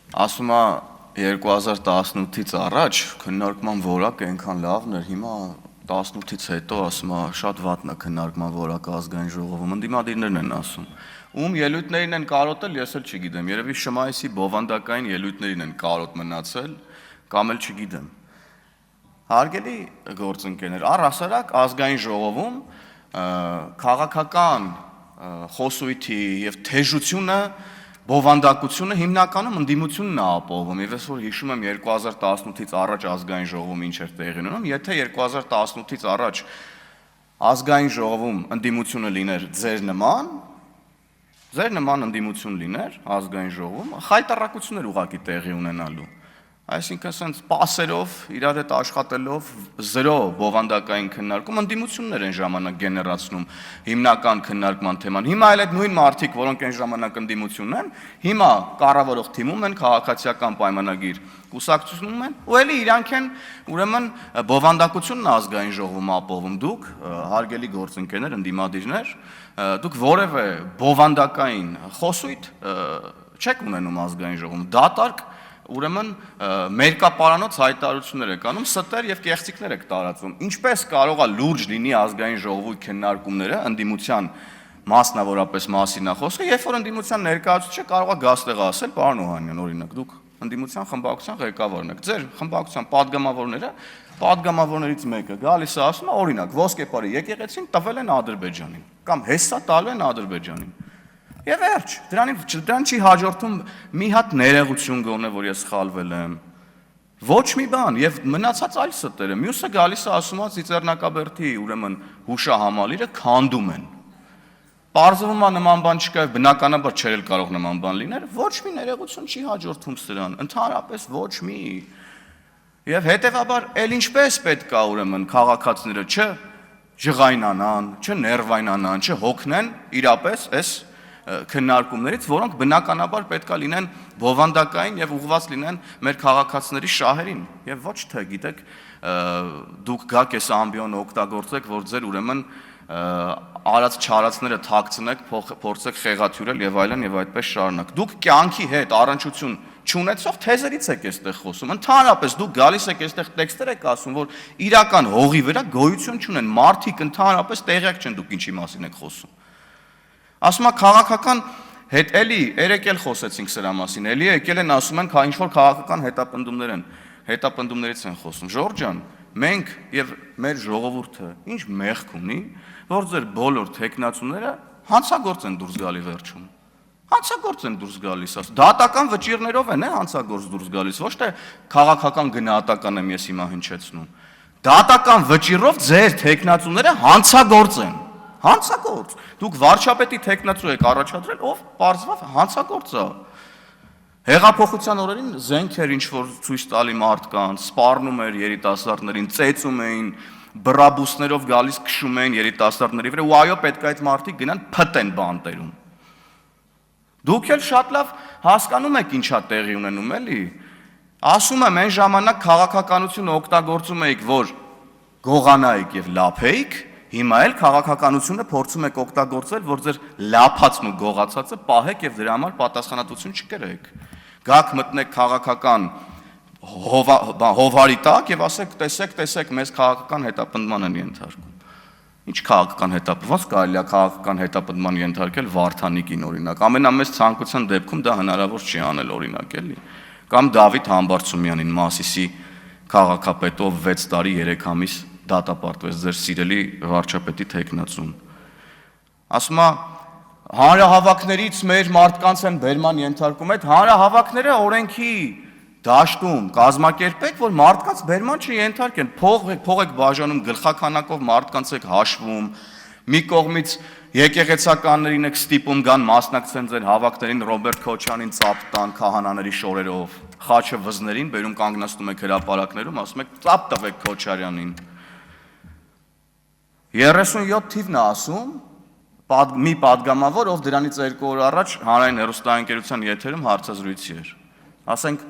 Ասում է 2018-ից առաջ քննարկման որակը այնքան լավն էր, հիմա 18-ից հետո ասում է շատ վատն է քննարկման որակը ազգային ժողովում, ընդդիմադիրներն են ասում։ Ում ելույթներին են կարոտել, ես էլ չգիտեմ, երևի Շմայիսի բովանդակային ելույթներին են կարոտ մնացել, կամ էլ չգիտեմ։ Հարգելի գործընկերներ, առհասարակ ազգային ժողովում քաղաքական խոսույթի եւ թեժությունը, բովանդակությունը հիմնականում ընդդիմությունն է ապահովում, եւ ես որ հիշում եմ 2018-ից առաջ ազգային ժողովում ինչ էր տեղի ունենում, եթե 2018-ից առաջ ազգային ժողովում ընդդիմությունը լիներ ձեր նման ընդդիմություն լիներ ազգային ժողովում, խայտառակություններ ուղղակի տեղի ունենալու։ Այսինքն ասենց պասերով, իրար հետ աշխատելով, զրո բովանդակային քննարկում, ընդդիմություններ են ժամանակ գեներացնում հիմնական քննարկման թեման։ Հիմա էլ այդ նույն մարդիկ, որոնք այն ժամանակ ընդդիմությունն են, հիմա կառավարող թիմում են, քաղաքացիական պայմանագիր կուսակցությունում են, ու էլի իրանք են ուրեմն բովանդակությունն ազգային ժողովում ապահովում։ Դուք, հարգելի գործընկերներ, ընդդիմադիրներ, դուք որևէ բովանդակային խոսույթ չեք ունենում ազգային ժողովում։ Դատարկ ուրեմն մերկապարանոց հայտարարություններ եք անում, ստեր եւ կեղծիքներ եք տարածում։ Ինչպես կարող է լուրջ լինի ազգային ժողովի քննարկումները, ընդդիմության մասնավորապես մասին է խոսքը, երբ որ ընդդիմության ներկայացուցիչը կարող է գաստեղ ասել, պարոն Օհանյան, օրինակ, դուք ընդդիմության խմբակցության ղեկավարն եք, ձեր խմբակցության падգամավորներից մեկը գալիս է ասում, օրինակ, ոսկեպարի եկեղեցին տվել են Ադրբեջանին, կամ հեսա տալու են Ադրբեջանին։ Եվ վերջ, դրան չի հաջորդում մի հատ ներողություն գոնե, որ ես սխալվել եմ, ոչ մի բան, եւ մնացած այլ ստերը, մյուսը գալիս է ասում է Ծիծեռնակաբերդի ուրեմն հուշահամալիրը քանդում են։ Պարզվում է նման բան չկա եւ բնականաբար չէր էլ կարող նման բան լինել, ոչ մի ներողություն չի հաջորդում սրան, ընդհանրապես ոչ մի։ Եվ հետեւաբար էլ ինչպես պետք է ուրեմն քաղաքացիները չժղայնանան, չներվայնանան, չհոգնեն իրապես այս քննարկումներից, որոնք բնականաբար պետք է լինեն բովանդակային եւ ուղղված լինեն մեր քաղաքացիների շահերին եւ ոչ թե գիտեք դուք գաք այս ամբիոնը օգտագործեք, որ ձեր ուրեմն արած չարածները թաքցնեք, փորձեք խեղաթյուրել եւ այլն եւ այդպես շարունակ։ Դուք կյանքի հետ առնչություն չունեցող թեզերից եք այստեղ խոսում։ Ընդհանրապես դուք գալիս եք այստեղ տեքստեր եք ասում, որ իրական հողի վրա գոյություն չունեն, մարդիկ ընդհանրապես տեղյակ չեն դուք ինչի մասին եք խոսում։ Ասում է քաղաքական հետ էլի երեք էլ խոսեցինք սրա մասին, էլի եկել են ասում են ինչ որ քաղաքական հետապնդումներից են խոսում։ Ժորժ ջան, մենք եւ մեր ժողովուրդը ինչ մեղք ունի, որ ձեր բոլոր տեխնացուները հանցագործ են դուրս գալի վերջում։ Հանցագործ են դուրս գալիս, դատական վճիրներով են հանցագործ դուրս գալիս, ոչ թե քաղաքական գնահատական եմ ես հիմա հնչեցնում։ Դատական վճիրով ձեր տեխնացուները հանցագործ են։ Հանցագործ։ Դուք վարչապետի տեխնացու եք առաջադրել, ով պարզվավ հանցագործ է։ Հեղափոխության օրերին զենքեր ինչ որ ցույց տալի մարդկանց, սպառնում էր երիտասարդներին, ծեծում էին, բրաբուսներով գալիս քշում էին երիտասարդների վրա, ու այո, պետք է այդ մարդիկ գնան փտեն բանտերում։ Դուք էլ շատ լավ հասկանում եք ինչա տեղի ունենում, էլի։ Ասում եմ, այն ժամանակ քաղաքականությունը օգտագործում էիք, որ գողանայիք եւ լափեիք, հիմա էլ քաղաքականությունը փորձում եք օգտագործել, որ ձեր լափածն ու գողացածը պահեք եւ դրա համար պատասխանատվություն չկրեք։ Գաք մտնեք քաղաքական հովարի տակ եւ ասեք, տեսեք, մեզ քաղաքական հետապնդման են ենթարկում։ Ինչ քաղաքական հետապնդում, ոնց կարելի է քաղաքական հետապնդման ենթարկել Վարդանիկին օրինակ։ Ամենամեծ ցանկության դեպքում դա հնարավոր չի անել օրինակ, էլի։ Կամ Դավիթ Համբարձումյանին, Մասիսի քաղաքապետով 6 տարի 3 ամիս դատապարտվեց ձեր սիրելի վարչապետի տեխնացուն։ Ասում է հանրահավաքներից մեր մարդկանց են բերման ենթարկում, այդ հանրահավաքները օրենքի դաշտում կազմակերպեք, որ մարդկանց բերման չենթարկեն, փող եք բաժանում, գլխաքանակով մարդկանց եք հաշվում, մի կողմից եկեղեցականներին եք ստիպում գան մասնակցեն ձեր հավաքներին, Ռոբերտ Քոչարյանին ծափ տան քահանաների շորերով, խաչը վզներին բերում կանգնացնում եք հրապարակներում, ասում եք ծափ տվեք Քոչարյանին։ 37 թիվն է ասում, մի падգամավոր, ով դրանից 2 օր առաջ հանրային հեռուստաընկերության եթերում հարցազրույցի էր։ Ասենք,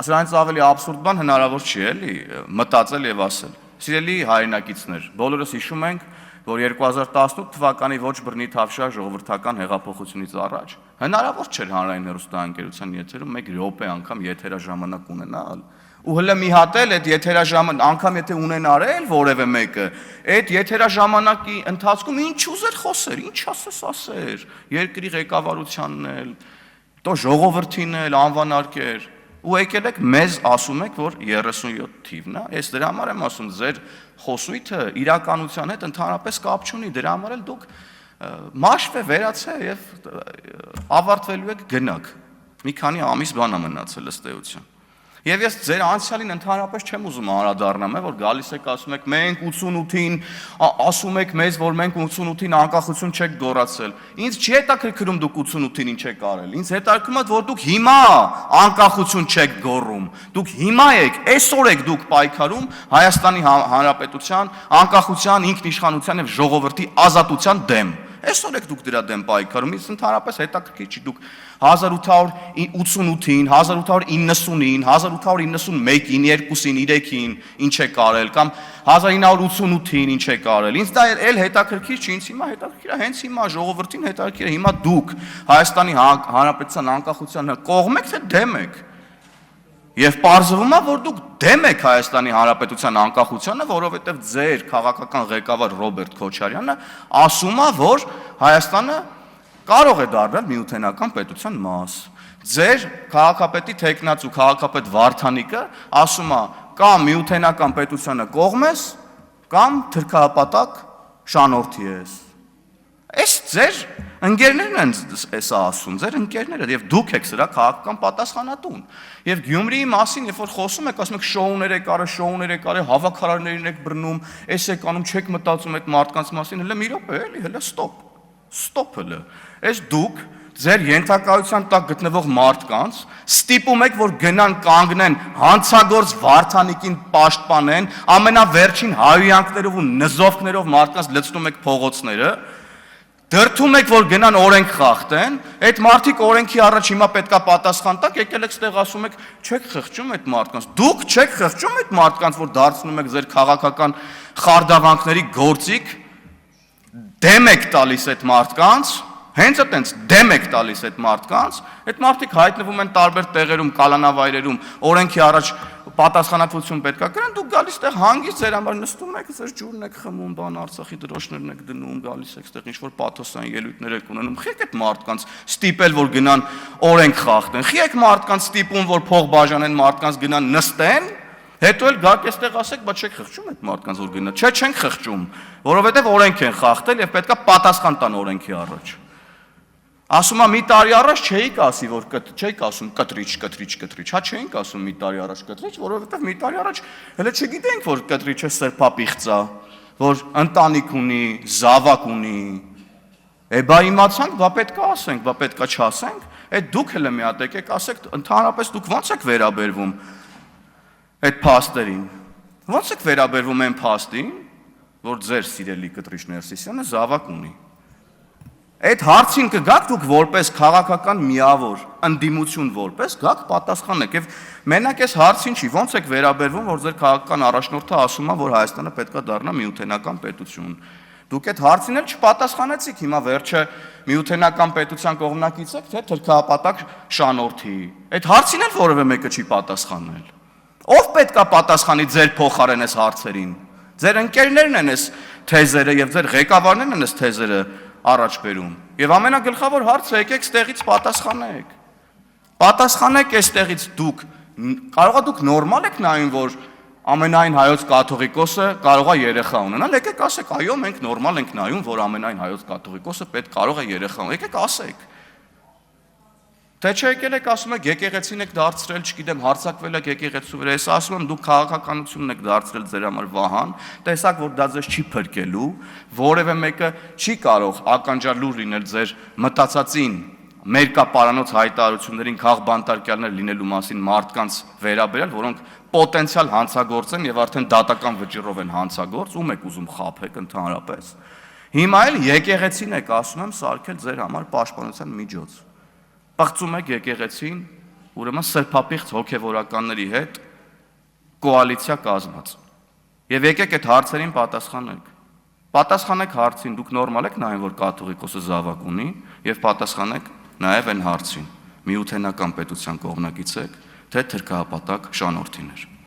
սրանից ավելի աբսուրդ բան հնարավոր չի, էլի, մտածել եւ ասել։ Սիրելի հայրենակիցներ, բոլորս հիշում ենք, որ 2018 թվականի ոչ բռնի թավշյա ժողովրդական հեղափոխությունից առաջ Հնարավոր չէր հանրային հեռուստաընկերության եթերում 1 րոպե անգամ եթերաժամանակ ունենալ։ Ու հələ մի հատ էլ այդ եթերաժամանակ անգամ եթե ունենար էլ որևէ մեկը, այդ եթերաժամանակի ընթացքում ինչ ուզեր խոսեր, ինչ ասեր, երկրի ղեկավարությանն էլ, տո ժողովրդին էլ անվանարկեր։ Ու եկել եք մեզ ասում եք, որ 37 թիվն է, ես դրա համար եմ ասում, ձեր խոսույթը իրականության հետ ընդհանրապես կապ չունի, դրա համար էլ դուք մաշվ է վերացե եւ ավարտվելու եք գնաք։ Մի քանի ամիս բան է մնացել ըստ էության։ Եվ ես ձեր անցյալին ընդհանրապես չեմ ուզում անդրադառնամ, որ գալիս եք ասում եք մենք 88-ին ասում եք մեզ, որ մենք 88-ին անկախություն չեք գոռացել։ Ինձ չի հետաքրքրում դուք 88-ին ինչ եք արել։ Ինձ հետաքրքրում է, որ դուք հիմա անկախություն չեք գոռում։ Դուք հիմա եք, այսօր եք դուք պայքարում Հայաստանի Հանրապետության անկախության, ինքնիշխանության եւ ժողովրդի ազատության դեմ։ Այսօր եք դուք դրա դեմ պայքարում, ինձ ընդհանրապես հետաքրքիր չի դուք 1888-ին, 1890-ին, 1891-ին, 2-ին, 3-ին ինչ եք արել կամ 1988-ին ինչ եք արել։ Ինձ դա էլ հետաքրքիր չի, ինձ հիմա հետաքրքիր է, հենց հիմա ժողովրդին հետաքրքիր է, հիմա դուք Հայաստանի Հանրապետության անկախությանը կողմ եք թե դեմ եք։ Եվ պարզվում է, որ դուք դեմ եք Հայաստանի Հանրապետության անկախությանը, որովհետև ձեր քաղաքական ղեկավար Ռոբերտ Քոչարյանը ասում է, որ Հայաստանը կարող է դառնալ միութենական պետության մաս։ Ձեր քաղաքապետի թեկնածու քաղաքապետ Վարդանիկը ասում է, կամ միութենական պետությանը կողմ ես, կամ թրքահապատակ շանորդի ես։ Այս ձեր ընկերներն են էսա ասում, ձեր ընկերները, եւ դուք եք սրա քաղաքական պատասխանատուն։ Եվ Գյումրիի մասին, երբ որ խոսում եք, ասում եք շոուներ եք արել, հավաքարարներին եք բռնում, էս եք անում, չեք մտածում այդ մարդկանց մասին, հələ մի րոպե, էլի, հələ ստոպ հələ։ Այս դուք ձեր ենթակայության տակ գտնվող մարդկանց ստիպում եք, որ գնան կանգնեն հանցագործ Վարդանիկին պաշտպանեն, ամենավերջին հայհոյանքներով ու նզովքներով մարդկանց լցնում եք փողոցները, դրդում եք, որ գնան օրենք խախտեն, այդ մարդիկ օրենքի առաջ հիմա պետքա պատասխան տակ, եկել եք ստեղ ասում եք, չեք խղճում այդ մարդկանց, դուք չեք խղճում այդ մարդկանց, որ դարձնում եք ձեր քաղաքական խարդավանքների գործիք, դեմ եք տալիս այդ մարդկանց, հենց այդպես դեմ եք տալիս այդ մարդիկ հայտնվում են տարբեր տեղերում, կալանավայրերում, օրենքի առաջ պատասխանատվություն պետքա կրեն, դուք գալիս տեղ հանգիստ ձեր համար նստում եք, ձեր ջուրն եք խմում, բան Արցախի դրոշներն եք դնում, գալիս եք ստեղ ինչ-որ պաթոսային ելույթներ եք ունենում, խիեք այդ մարդկանց ստիպել, որ գնան օրենք խախտեն, խիեք մարդկանց ստիպում, որ փող բաժանեն, մարդկանց գնան նստեն, հետո էլ գաք այստեղ ասեք, բա չեք խղճում այդ մարդկանց, որ գնա, չենք խղճում, որովհետև օրենք են խախտել եւ պետքա պատասխան տան օրենքի առաջ։ Ասում է մի տարի առաջ չէիք ասի, որ չէիք ասում կտրիչ, հա չէինք ասում մի տարի առաջ կտրիչ, որովհետև մի տարի առաջ հələ չգիտենք, որ կտրիչը սրբապիղծ է, որ ընտանիք ունի, զավակ ունի։ Բա իմացանք, բա պետքա ասենք, բա պետքա չասենք, այդ դուք հələ մի հատ եկեք ասեք, ընդհանրապես դուք ո՞նց եք վերաբերվում այդ փաստերին։ Ո՞նց եք վերաբերվում այն փաստին, որ ձեր սիրելի կտրիչ Ներսիսյանը զավակ ունի։ Այդ հարցին կգաք դուք որպես քաղաքական միավոր, ընդդիմություն որպես, գաք պատասխանեք եւ մենակ այս հարցին չի, ո՞նց եք վերաբերվում, որ ձեր քաղաքական առաջնորդը ասում է, որ Հայաստանը պետքա դառնա միութենական պետություն։ Դուք այդ հարցին էլ չպատասխանեցիք, հիմա վերջը միութենական պետության կողմնակից եք, թե թրքահապատակ շանորդի։ Այդ հարցին էլ որևէ մեկը չի պատասխանել։ Ով պետքա պատասխանի ձեր փոխարեն այս հարցերին։ Ձեր ընկերներն են այս թեզերը եւ ձեր ղեկավարներն են այս թեզերը առաջ բերում։ Եվ ամենագլխավոր հարցը եկեք ստեղից պատասխանեք։ Պատասխանեք այստեղից դուք, կարողա դուք նորմալ եք նայում, որ ամենայն հայոց կաթողիկոսը կարող է երեխա ունենալ, եկեք ասեք, այո, մենք նորմալ ենք նայում, որ ամենայն հայոց կաթողիկոսը կարող է երեխա ունենալ, եկեք ասեք։ Թե չէ եկել եք ասում եք եկեղեցին եք դարձրել, չգիտեմ, հարձակվել եք եկեղեցու վրա, ես ասում եմ դուք քաղաքականությունն եք դարձրել ձեր համար վահան, տեսակ որ դա ձեզ չի փրկելու, որևէ մեկը չի կարող ականջալուր լինել ձեր մտածածին, մերկապարանոց հայտարարություններին քաղբանտարկյալներ լինելու մասին մարդկանց վերաբերյալ, որոնք պոտենցիալ հանցագործ են եւ արդեն դատական վճռով են հանցագործ, ում եք ուզում խաբեք ընդհանրապես։ Հիմա էլ եկեղեցին եք ասում եմ սարքել ձեր համար պաշտպանության միջոց։ Պղծում եք եկեղեցին, ուրեմն սրբապիղծ հոգևորականների հետ կոալիցիա կազմած։ Եվ եկեք այդ հարցերին պատասխանեք։ Պատասխանեք հարցին, դուք նորմալ եք նայում, որ կաթողիկոսը զավակ ունի, եւ պատասխանեք նաև այն հարցին՝ միութենական պետության կողմնակից եք, թե թրքահապատակ շանորդիներ։